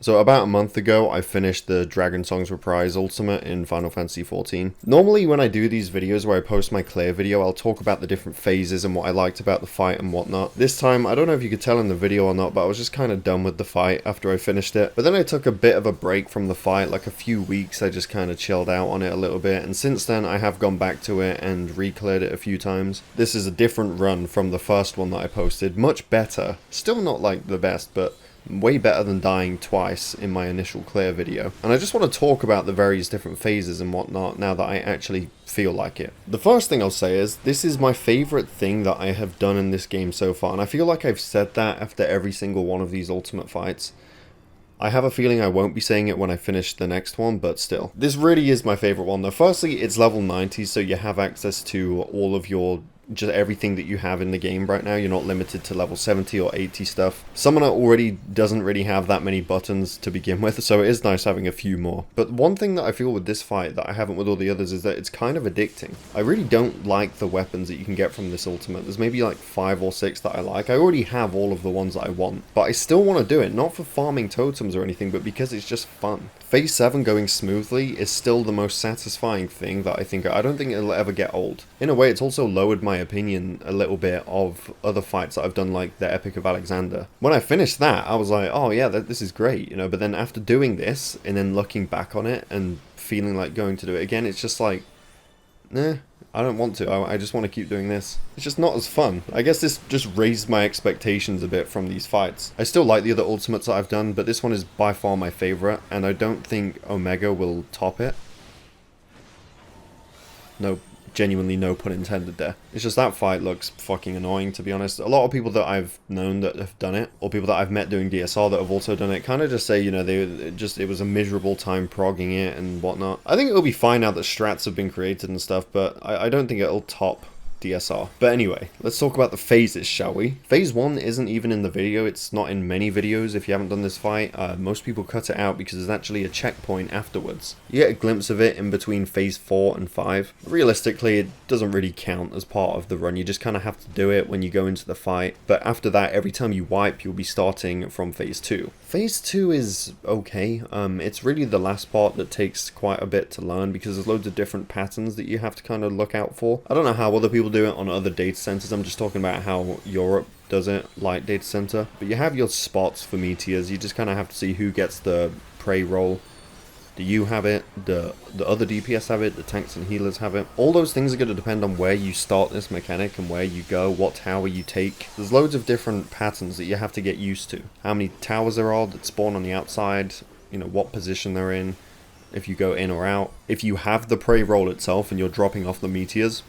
So about a month ago, I finished the Dragonsong's Reprise Ultimate in Final Fantasy XIV. Normally when I do these videos where I post my clear video, I'll talk about the different phases and what I liked about the fight and whatnot. This time, I don't know if you could tell in the video or not, but I was just kind of done with the fight after I finished it. But then I took a bit of a break from the fight, like a few weeks. I just kind of chilled out on it a little bit, and since then I have gone back to it and re-cleared it a few times. This is a different run from the first one that I posted, much better. Still not like the best, but way better than dying twice in my initial clear video. And I just want to talk about the various different phases and whatnot now that I actually feel like it. The first thing I'll say is, this is my favourite thing that I have done in this game so far, and I feel like I've said that after every single one of these ultimate fights. I have a feeling I won't be saying it when I finish the next one, but still. This really is my favourite one though. Firstly, it's level 90, so you have access to all of your just everything that you have in the game right now. You're not limited to level 70 or 80 stuff. Summoner already doesn't really have that many buttons to begin with, so it is nice having a few more. But one thing that I feel with this fight that I haven't with all the others is that it's kind of addicting. I really don't like the weapons that you can get from this ultimate. There's maybe like 5 or 6 that I like. I already have all of the ones that I want, but I still want to do it, not for farming totems or anything, but because it's just fun. Phase 7 going smoothly is still the most satisfying thing that I don't think it'll ever get old. In a way, it's also lowered my opinion a little bit of other fights that I've done, like the Epic of Alexander. When I finished that, I was like, oh yeah, this is great, you know, but then after doing this, and then looking back on it, and feeling like going to do it again, it's just like, nah, I don't want to. I just want to keep doing this. It's just not as fun. I guess this just raised my expectations a bit from these fights. I still like the other ultimates that I've done, but this one is by far my favorite, and I don't think Omega will top it. No, genuinely no pun intended there. It's just that fight looks fucking annoying, to be honest. A lot of people that I've known that have done it, or people that I've met doing DSR that have also done it, kind of just say, you know, it was a miserable time progging it and whatnot. I think it'll be fine now that strats have been created and stuff, but I don't think it'll top DSR. But anyway, let's talk about the phases, shall we? Phase 1 isn't even in the video. It's not in many videos if you haven't done this fight. Most people cut it out because there's actually a checkpoint afterwards. You get a glimpse of it in between phase 4 and 5. Realistically, it doesn't really count as part of the run. You just kind of have to do it when you go into the fight. But after that, every time you wipe, you'll be starting from phase 2. Phase 2 is okay. It's really the last part that takes quite a bit to learn because there's loads of different patterns that you have to kind of look out for. I don't know how other people do it on other data centers. I'm just talking about how Europe does it, like data center. But you have your spots for meteors. You just kind of have to see who gets the prey roll. Do you have it? The other DPS have it? The tanks and healers have it? All those things are going to depend on where you start this mechanic and where you go, what tower you take. There's loads of different patterns that you have to get used to. How many towers there are that spawn on the outside, you know, what position they're in, if you go in or out. If you have the prey roll itself and you're dropping off the meteors,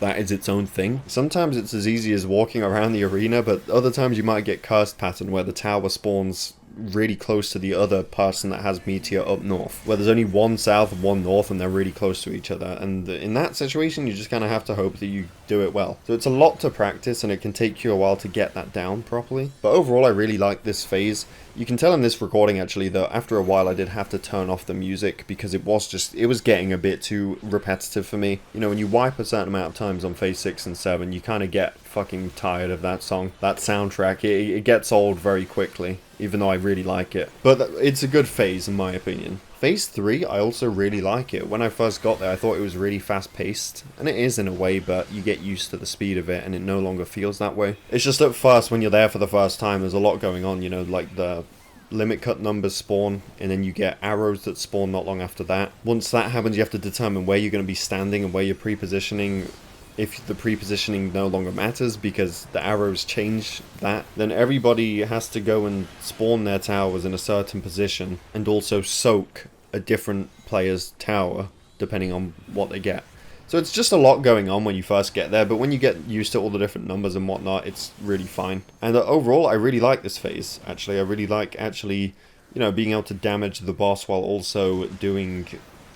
that is its own thing. Sometimes it's as easy as walking around the arena, but other times you might get cursed pattern where the tower spawns really close to the other person that has meteor up north, where there's only one south and one north and they're really close to each other, and in that situation you just kind of have to hope that you do it well. So it's a lot to practice and it can take you a while to get that down properly, but overall I really like this phase. You can tell in this recording actually that after a while I did have to turn off the music because it was getting a bit too repetitive for me. You know, when you wipe a certain amount of times on phase 6 and 7, you kind of get fucking tired of that song, that soundtrack. It gets old very quickly, even though I really like it. But it's a good phase in my opinion. Phase 3, I also really like it. When I first got there, I thought it was really fast-paced, and it is in a way, but you get used to the speed of it, and it no longer feels that way. It's just at first, when you're there for the first time, there's a lot going on, you know, like the limit cut numbers spawn, and then you get arrows that spawn not long after that. Once that happens, you have to determine where you're going to be standing and where you're pre-positioning. If the pre-positioning no longer matters because the arrows change that, then everybody has to go and spawn their towers in a certain position and also soak a different player's tower depending on what they get. So it's just a lot going on when you first get there, but when you get used to all the different numbers and whatnot, it's really fine. And overall, I really like this phase, actually. I really like, you know, being able to damage the boss while also doing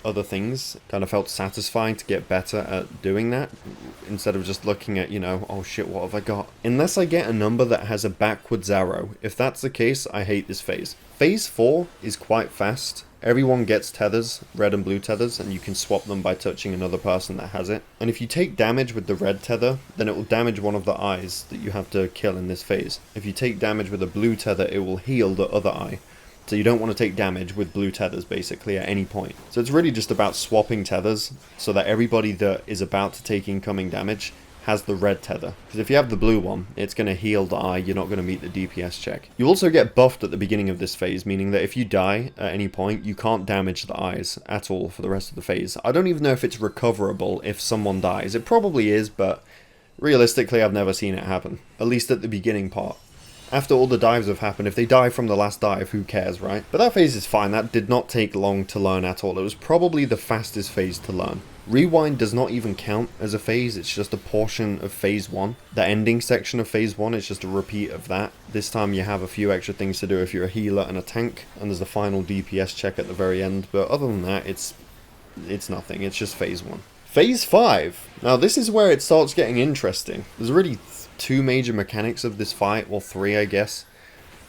other things. Kind of felt satisfying to get better at doing that instead of just looking at, you know, oh shit, what have I got? Unless I get a number that has a backwards arrow. If that's the case, I hate this phase. Phase 4 is quite fast. Everyone gets tethers, red and blue tethers, and you can swap them by touching another person that has it. And if you take damage with the red tether, then it will damage one of the eyes that you have to kill in this phase. If you take damage with a blue tether, it will heal the other eye. So you don't want to take damage with blue tethers basically at any point. So it's really just about swapping tethers so that everybody that is about to take incoming damage has the red tether. Because if you have the blue one, it's going to heal the eye, you're not going to meet the DPS check. You also get buffed at the beginning of this phase, meaning that if you die at any point, you can't damage the eyes at all for the rest of the phase. I don't even know if it's recoverable if someone dies. It probably is, but realistically I've never seen it happen. At least at the beginning part. After all the dives have happened, if they die from the last dive, who cares, right? But that phase is fine. That did not take long to learn at all. It was probably the fastest phase to learn. Rewind does not even count as a phase. It's just a portion of phase 1. The ending section of phase 1 is just a repeat of that. This time you have a few extra things to do if you're a healer and a tank. And there's the final DPS check at the very end. But other than that, it's nothing. It's just phase 1. Phase 5. Now this is where it starts getting interesting. There's really 2 major mechanics of this fight, well 3 I guess.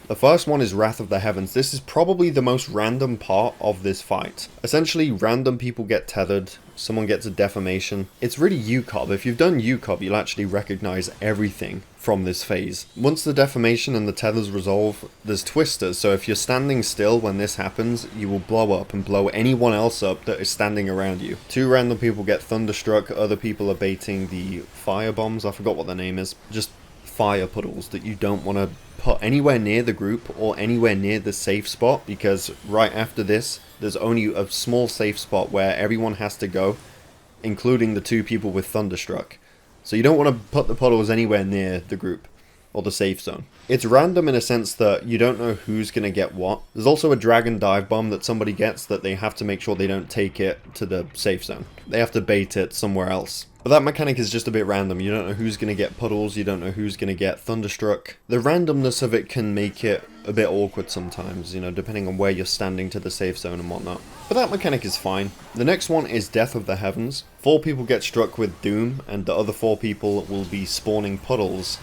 The first one is Wrath of the Heavens. This is probably the most random part of this fight. Essentially random people get tethered, someone gets a deformation. It's really UCOB. If you've done UCOB, you'll actually recognize everything from this phase. Once the deformation and the tethers resolve, there's twisters, so if you're standing still when this happens, you will blow up and blow anyone else up that is standing around you. 2 random people get thunderstruck, other people are baiting the fire bombs, I forgot what the name is. Just fire puddles that you don't want to put anywhere near the group or anywhere near the safe spot, because right after this, there's only a small safe spot where everyone has to go, including the 2 people with thunderstruck. So you don't want to put the puddles anywhere near the group or the safe zone. It's random in a sense that you don't know who's going to get what. There's also a dragon dive bomb that somebody gets that they have to make sure they don't take it to the safe zone. They have to bait it somewhere else. But that mechanic is just a bit random. You don't know who's going to get puddles, you don't know who's going to get thunderstruck. The randomness of it can make it a bit awkward sometimes, you know, depending on where you're standing to the safe zone and whatnot. But that mechanic is fine. The next one is Death of the Heavens. 4 people get struck with Doom, and the other 4 people will be spawning puddles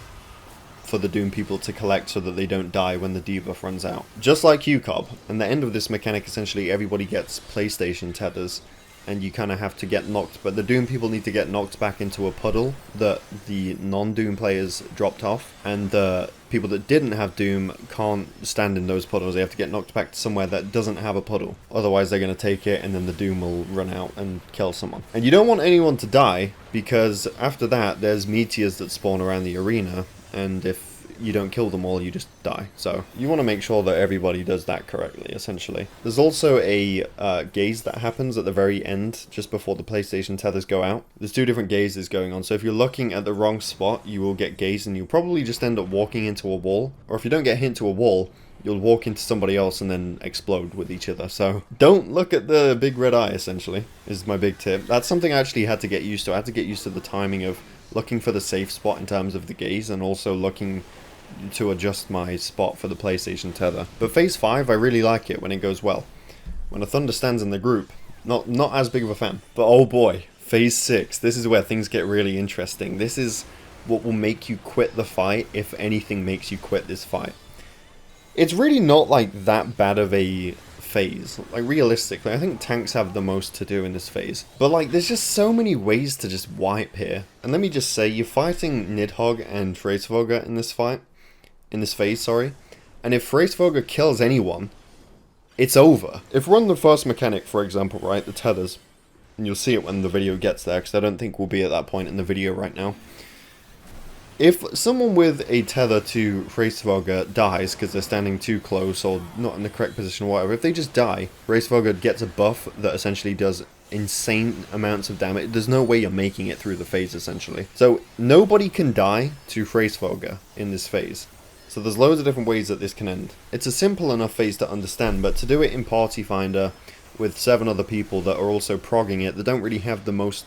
for the Doom people to collect so that they don't die when the debuff runs out. Just like UCOB, and the end of this mechanic, essentially everybody gets PlayStation tethers, and you kind of have to get knocked, but the Doom people need to get knocked back into a puddle that the non-Doom players dropped off, and the people that didn't have Doom can't stand in those puddles. They have to get knocked back to somewhere that doesn't have a puddle. Otherwise they're going to take it, and then the Doom will run out and kill someone. And you don't want anyone to die, because after that there's meteors that spawn around the arena, and if you don't kill them all, you just die. So you want to make sure that everybody does that correctly, essentially. There's also a gaze that happens at the very end, just before the PlayStation tethers go out. There's 2 different gazes going on, so if you're looking at the wrong spot, you will get gazed and you'll probably just end up walking into a wall. Or if you don't get hit into a wall, you'll walk into somebody else and then explode with each other. So don't look at the big red eye, essentially, is my big tip. That's something I actually had to get used to. I had to get used to the timing of looking for the safe spot in terms of the gaze, and also looking to adjust my spot for the PlayStation tether. But phase 5, I really like it when it goes well. When a thunder stands in the group, not as big of a fan. But oh boy, phase 6, this is where things get really interesting. This is what will make you quit the fight, if anything makes you quit this fight. It's really not like that bad of a phase. Like realistically, I think tanks have the most to do in this phase. But like there's just so many ways to just wipe here. And let me just say, you're fighting Nidhogg and Freysvogger in this fight. In this phase, sorry. And if Freysvogger kills anyone, it's over. If we're on the first mechanic, for example, right, the tethers, and you'll see it when the video gets there, because I don't think we'll be at that point in the video right now. If someone with a tether to Freysvogger dies because they're standing too close or not in the correct position or whatever, if they just die, Freysvogger gets a buff that essentially does insane amounts of damage. There's no way you're making it through the phase, essentially. So nobody can die to Freysvogger in this phase. So there's loads of different ways that this can end. It's a simple enough phase to understand, but to do it in Party Finder with 7 other people that are also progging it, they don't really have the most,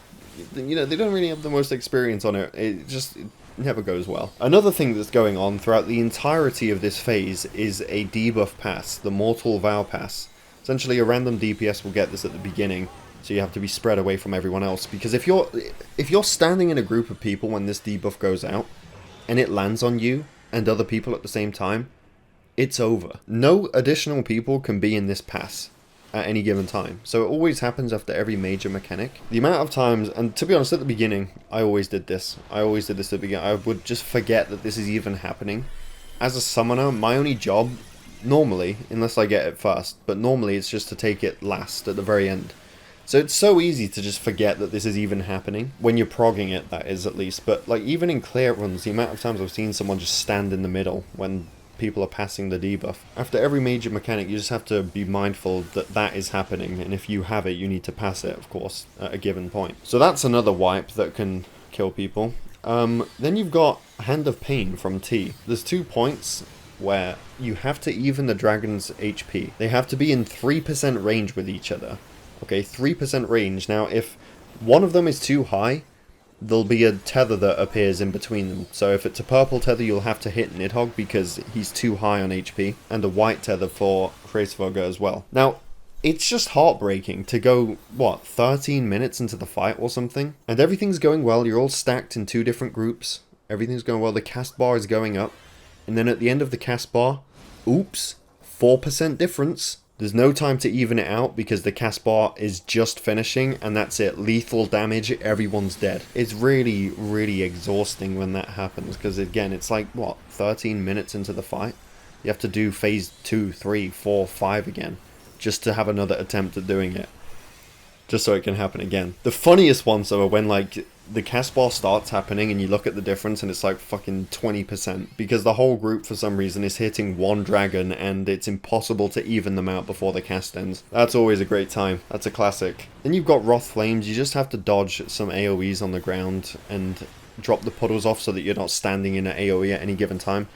you know, they don't really have the most experience on it. It never goes well. Another thing that's going on throughout the entirety of this phase is a debuff pass, the Mortal Vow pass. Essentially a random DPS will get this at the beginning, so you have to be spread away from everyone else, because if you're standing in a group of people when this debuff goes out, and it lands on you, and other people at the same time, it's over. No additional people can be in this pass at any given time. So it always happens after every major mechanic. The amount of times, and to be honest, at the beginning, I always did this. I always did this at the beginning. I would just forget that this is even happening. As a summoner, my only job normally, unless I get it first, but normally it's just to take it last at the very end. So it's so easy to just forget that this is even happening, when you're progging it, that is, at least. But like, even in clear runs, the amount of times I've seen someone just stand in the middle when people are passing the debuff. After every major mechanic, you just have to be mindful that that is happening, and if you have it, you need to pass it, of course, at a given point. So that's another wipe that can kill people. Then you've got Hand of Pain from T. There's 2 points where you have to even the dragon's HP. They have to be in 3% range with each other. Okay, 3% range. Now, if one of them is too high, there'll be a tether that appears in between them. So if it's a purple tether, you'll have to hit Nidhogg because he's too high on HP, and a white tether for Hraesvelgr as well. Now, it's just heartbreaking to go, what, 13 minutes into the fight or something? And everything's going well, you're all stacked in 2 different groups. Everything's going well, the cast bar is going up. And then at the end of the cast bar, oops, 4% difference. There's no time to even it out because the cast bar is just finishing, and that's it. Lethal damage, everyone's dead. It's really, really exhausting when that happens because, again, it's like, what, 13 minutes into the fight? You have to do phase 2, 3, 4, 5 again just to have another attempt at doing it. Just so it can happen again. The funniest ones, though, are when, like, the cast bar starts happening and you look at the difference and it's like fucking 20% because the whole group for some reason is hitting one dragon and it's impossible to even them out before the cast ends. That's always a great time. That's a classic. Then you've got Wrath Flames. You just have to dodge some AoEs on the ground and drop the puddles off so that you're not standing in an AoE at any given time.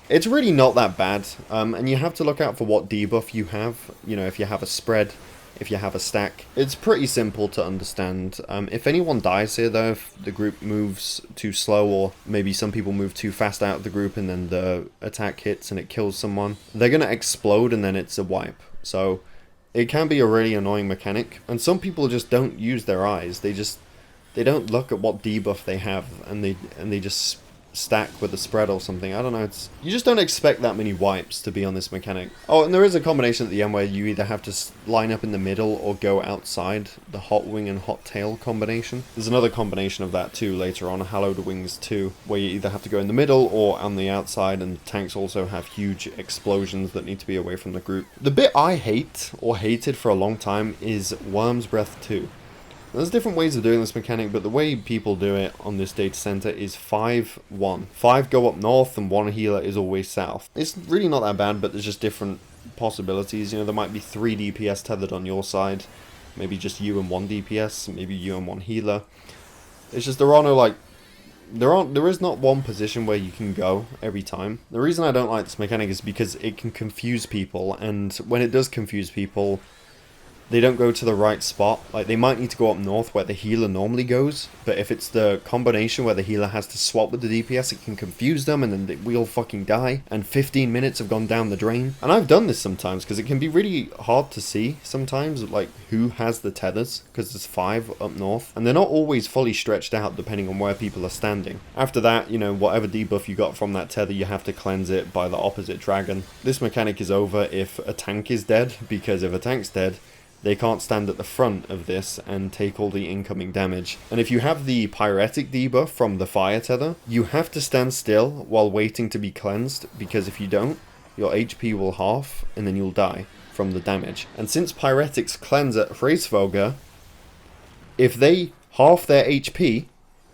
It's really not that bad, and you have to look out for what debuff you have. You know, if you have a spread, if you have a stack. It's pretty simple to understand. If anyone dies here though, if the group moves too slow, or maybe some people move too fast out of the group and then the attack hits and it kills someone, they're gonna explode and then it's a wipe. So it can be a really annoying mechanic, and some people just don't use their eyes. They don't look at what debuff they have, and they just stack with a spread or something. I don't know, you just don't expect that many wipes to be on this mechanic. Oh, and there is a combination at the end where you either have to line up in the middle or go outside, the hot wing and hot tail combination. There's another combination of that too later on, Hallowed Wings 2, where you either have to go in the middle or on the outside, and tanks also have huge explosions that need to be away from the group. The bit I hate, or hated for a long time, is Worm's Breath 2. There's different ways of doing this mechanic, but the way people do it on this data center is 5-1. 5 go up north and 1 healer is always south. It's really not that bad, but there's just different possibilities. You know, there might be 3 DPS tethered on your side, maybe just you and 1 DPS, maybe you and 1 healer. It's just there is not one position where you can go every time. The reason I don't like this mechanic is because it can confuse people, and when it does confuse people, they don't go to the right spot. Like, they might need to go up north where the healer normally goes, but if it's the combination where the healer has to swap with the DPS, it can confuse them, and then we all fucking die, and 15 minutes have gone down the drain. And I've done this sometimes, because it can be really hard to see sometimes, like, who has the tethers, because there's 5 up north, and they're not always fully stretched out depending on where people are standing. After that, you know, whatever debuff you got from that tether, you have to cleanse it by the opposite dragon. This mechanic is over if a tank is dead, because if a tank's dead, they can't stand at the front of this and take all the incoming damage. And if you have the pyretic debuff from the fire tether, you have to stand still while waiting to be cleansed, because if you don't, your HP will half and then you'll die from the damage. And since pyretics cleanse at Hraesvelgr, if they half their HP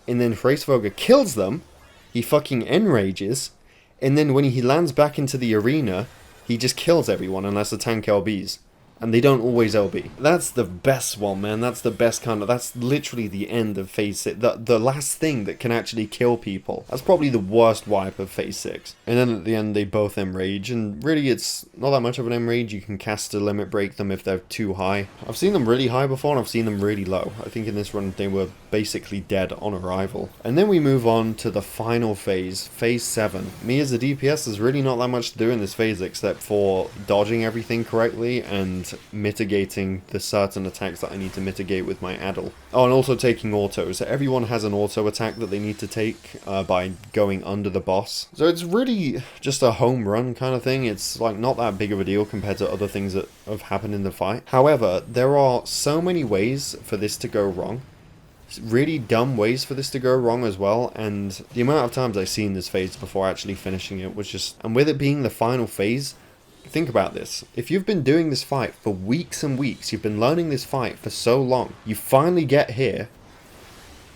and then Hraesvelgr kills them, he fucking enrages, and then when he lands back into the arena, he just kills everyone unless the tank LBs. And they don't always LB. That's the best one, man. That's the best kind of... That's literally the end of Phase 6. The last thing that can actually kill people. That's probably the worst wipe of Phase 6. And then at the end, they both enrage. And really, it's not that much of an enrage. You can cast a limit break them if they're too high. I've seen them really high before, and I've seen them really low. I think in this run, they were basically dead on arrival. And then we move on to the final phase, Phase 7. Me as a DPS, there's really not that much to do in this phase except for dodging everything correctly and mitigating the certain attacks that I need to mitigate with my Addle. Oh, and also taking autos. So everyone has an auto attack that they need to take by going under the boss. So it's really just a home run kind of thing. It's like not that big of a deal compared to other things that have happened in the fight. However, there are so many ways for this to go wrong. Really dumb ways for this to go wrong as well, and the amount of times I've seen this phase before actually finishing it was just... And with it being the final phase, Think about this. If you've been doing this fight for weeks and weeks, you've been learning this fight for so long, you finally get here,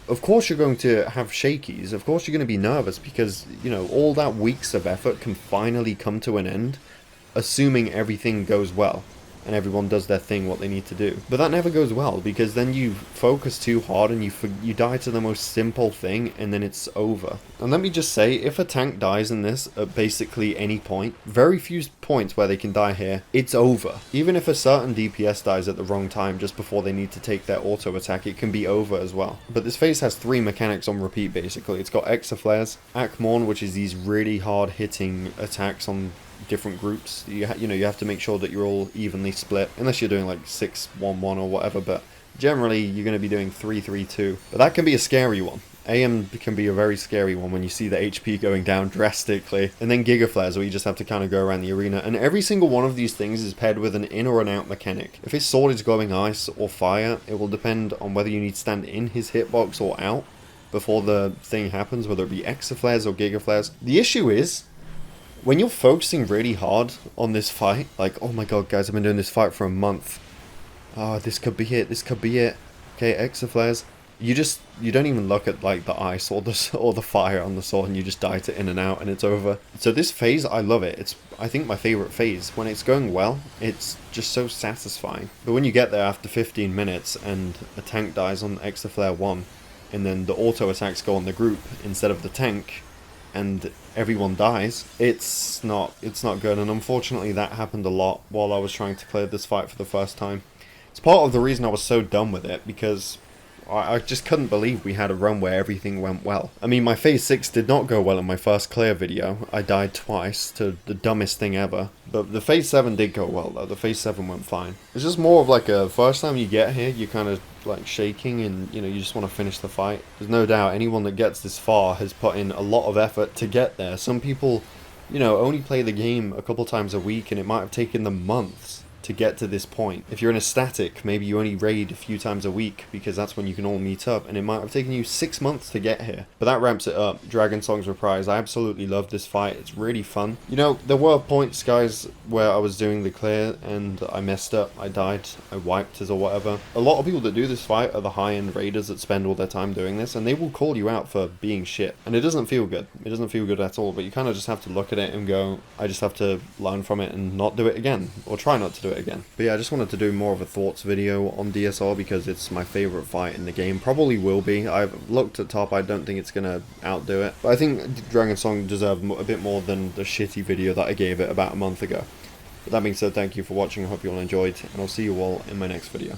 of course you're going to have shakies, of course you're going to be nervous, because, you know, all that weeks of effort can finally come to an end, assuming everything goes well. And everyone does their thing, what they need to do. But that never goes well, because then you focus too hard and you die to the most simple thing, and then it's over. And let me just say, if a tank dies in this at basically any point, very few points where they can die here, it's over. Even if a certain DPS dies at the wrong time, just before they need to take their auto attack, it can be over as well. But this phase has 3 mechanics on repeat, basically. It's got Exaflares, Akmorn, which is these really hard hitting attacks on different groups. You know, you have to make sure that you're all evenly split, unless you're doing like 6-1-1 or whatever, but generally you're going to be doing 3-3-2. But that can be a scary one. AM can be a very scary one when you see the HP going down drastically. And then Gigaflares, where you just have to kind of go around the arena. And every single one of these things is paired with an in or an out mechanic. If his sword is glowing ice or fire, it will depend on whether you need to stand in his hitbox or out before the thing happens, whether it be Exaflares or Gigaflares. The issue is, when you're focusing really hard on this fight, like, oh my god guys, I've been doing this fight for a month. Oh, this could be it, this could be it. Okay, Exaflares. You don't even look at like the ice or the fire on the sword, and you just die to in and out and it's over. So this phase, I love it. It's, I think, my favorite phase. When it's going well, it's just so satisfying. But when you get there after 15 minutes and a tank dies on Exaflare 1, and then the auto attacks go on the group instead of the tank, and everyone dies, it's not good. And unfortunately that happened a lot while I was trying to clear this fight for the first time. It's part of the reason I was so done with it, because I just couldn't believe we had a run where everything went well. I mean, my phase 6 did not go well in my first clear video. I died twice to the dumbest thing ever. But the phase 7 did go well though. The phase 7 went fine. It's just more of like a first time you get here, you're kind of like shaking, and you know, you just want to finish the fight. There's no doubt anyone that gets this far has put in a lot of effort to get there. Some people, you know, only play the game a couple times a week, and it might have taken them months to get to this point. If you're in a static, maybe you only raid a few times a week because that's when you can all meet up, and it might have taken you 6 months to get here. But that ramps it up. Dragonsong's Reprise, I absolutely love this fight. It's really fun. You know, there were points, guys, where I was doing the clear and I messed up, I died, I wiped us or whatever. A lot of people that do this fight are the high-end raiders that spend all their time doing this, and they will call you out for being shit. And it doesn't feel good. It doesn't feel good at all, but you kind of just have to look at it and go, I just have to learn from it and not do it again, or try not to do it again. But yeah, I just wanted to do more of a thoughts video on DSR because it's my favourite fight in the game. Probably will be. I've looked at top, I don't think it's going to outdo it. But I think Dragonsong deserved a bit more than the shitty video that I gave it about a month ago. But that being said, thank you for watching, I hope you all enjoyed, and I'll see you all in my next video.